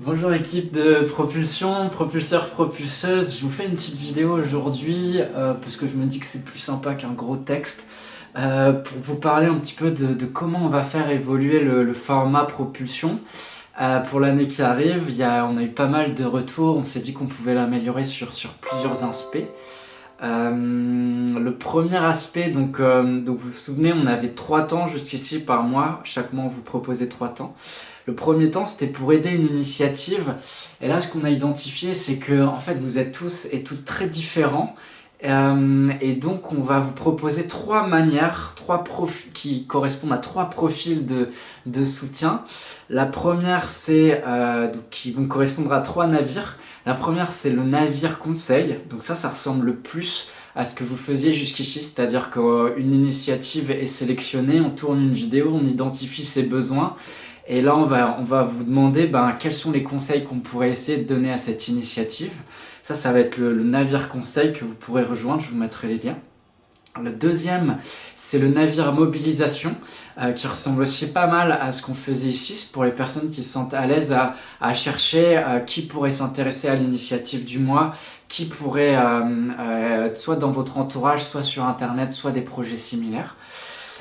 Bonjour équipe de propulsion, propulseurs, propulseuses, je vous fais une petite vidéo aujourd'hui parce que je me dis que c'est plus sympa qu'un gros texte pour vous parler un petit peu de comment on va faire évoluer le format propulsion pour l'année qui arrive. On a eu pas mal de retours, on s'est dit qu'on pouvait l'améliorer sur plusieurs aspects. Le premier aspect, donc vous vous souvenez, on avait 3 temps jusqu'ici par mois, chaque mois on vous proposait 3 temps. Le premier temps, c'était pour aider une initiative. Et là, ce qu'on a identifié, c'est que en fait, vous êtes tous et toutes très différents. Et donc, on va vous proposer 3 manières, qui correspondent à 3 profils de soutien. La première, c'est qui vont correspondre à 3 navires. La première, c'est le navire conseil. Donc ça ressemble le plus à ce que vous faisiez jusqu'ici, c'est-à-dire qu'une initiative est sélectionnée, on tourne une vidéo, on identifie ses besoins. Et là, on va vous demander quels sont les conseils qu'on pourrait essayer de donner à cette initiative. Ça va être le navire conseil que vous pourrez rejoindre, je vous mettrai les liens. Le deuxième, c'est le navire mobilisation, qui ressemble aussi pas mal à ce qu'on faisait ici, pour les personnes qui se sentent à l'aise à chercher qui pourrait s'intéresser à l'initiative du mois, qui pourrait, soit dans votre entourage, soit sur internet, soit des projets similaires.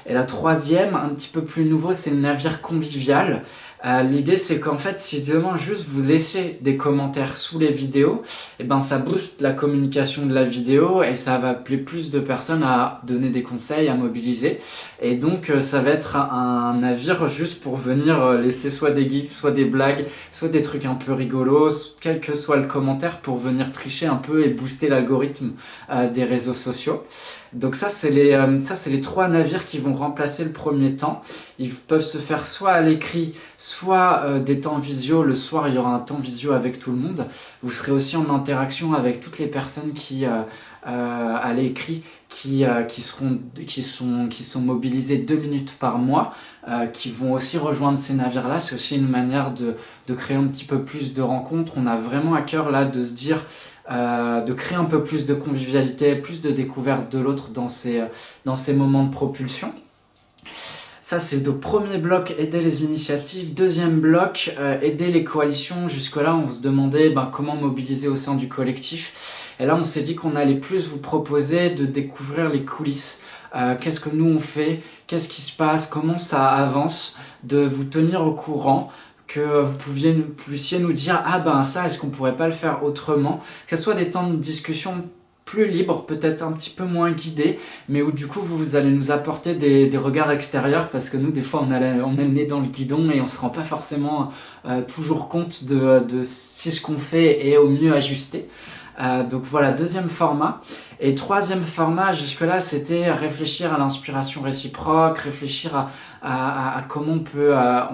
Et la troisième, un petit peu plus nouveau, c'est le navire convivial. L'idée, c'est qu'en fait, si demain juste vous laissez des commentaires sous les vidéos, et ça booste la communication de la vidéo et ça va appeler plus de personnes à donner des conseils, à mobiliser. Et donc, ça va être un navire juste pour venir laisser soit des gifs, soit des blagues, soit des trucs un peu rigolos, quel que soit le commentaire, pour venir tricher un peu et booster l'algorithme des réseaux sociaux. Donc ça, c'est les 3 navires qui vont remplacer le premier temps. Ils peuvent se faire soit à l'écrit, soit des temps visio. Le soir, il y aura un temps visio avec tout le monde. Vous serez aussi en interaction avec toutes les personnes qui, à l'écrit, qui sont mobilisées 2 minutes par mois, qui vont aussi rejoindre ces navires-là. C'est aussi une manière de créer un petit peu plus de rencontres. On a vraiment à cœur là de se dire, de créer un peu plus de convivialité, plus de découverte de l'autre dans ces moments de propulsion. Ça, c'est le premier bloc, aider les initiatives. Deuxième bloc, aider les coalitions. Jusque-là, on se demandait comment mobiliser au sein du collectif. Et là, on s'est dit qu'on allait plus vous proposer de découvrir les coulisses. Qu'est-ce que nous on fait, qu'est-ce qui se passe, comment ça avance, de vous tenir au courant, que vous puissiez nous dire ça, est-ce qu'on pourrait pas le faire autrement, que ce soit des temps de discussion plus libres, peut-être un petit peu moins guidés, mais où du coup vous allez nous apporter des regards extérieurs, parce que nous des fois on a le nez dans le guidon et on se rend pas forcément toujours compte de si ce qu'on fait est au mieux ajusté. Donc voilà, deuxième format. Et troisième format, jusque-là, c'était réfléchir à l'inspiration réciproque, réfléchir à comment on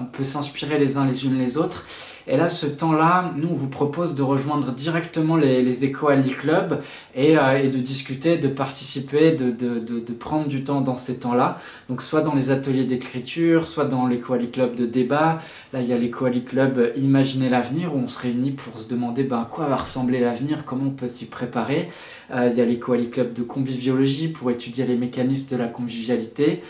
peut s'inspirer les uns les unes les autres. Et là, ce temps-là, nous, on vous propose de rejoindre directement les Ecoali Club et de discuter, de participer, de prendre du temps dans ces temps-là. Donc, soit dans les ateliers d'écriture, soit dans l'Ecoali Club de débat. Là, il y a l'Ecoali Club Imaginer l'avenir, où on se réunit pour se demander à quoi va ressembler l'avenir, comment on peut s'y préparer. Il y a l'Ecoali Club de conviviologie pour étudier les mécanismes de la convivialité.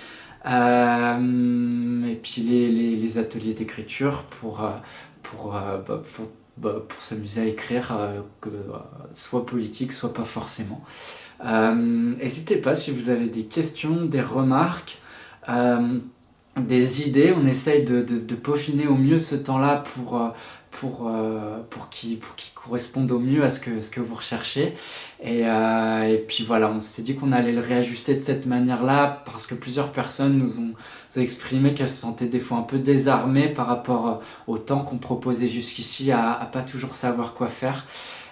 Et puis les ateliers d'écriture pour s'amuser à écrire, soit politique, soit pas forcément. N'hésitez pas si vous avez des questions, des remarques, des idées. On essaye de peaufiner au mieux ce temps-là pour qu'il corresponde au mieux à ce que vous recherchez. Et puis voilà, on s'est dit qu'on allait le réajuster de cette manière-là, parce que plusieurs personnes nous ont exprimé qu'elles se sentaient des fois un peu désarmées par rapport au temps qu'on proposait jusqu'ici, à pas toujours savoir quoi faire.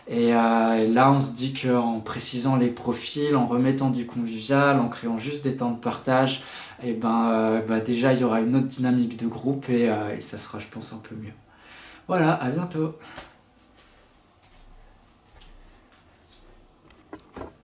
Et là, on se dit qu'en précisant les profils, en remettant du convivial, en créant juste des temps de partage, déjà il y aura une autre dynamique de groupe et ça sera, je pense, un peu mieux. Voilà, à bientôt!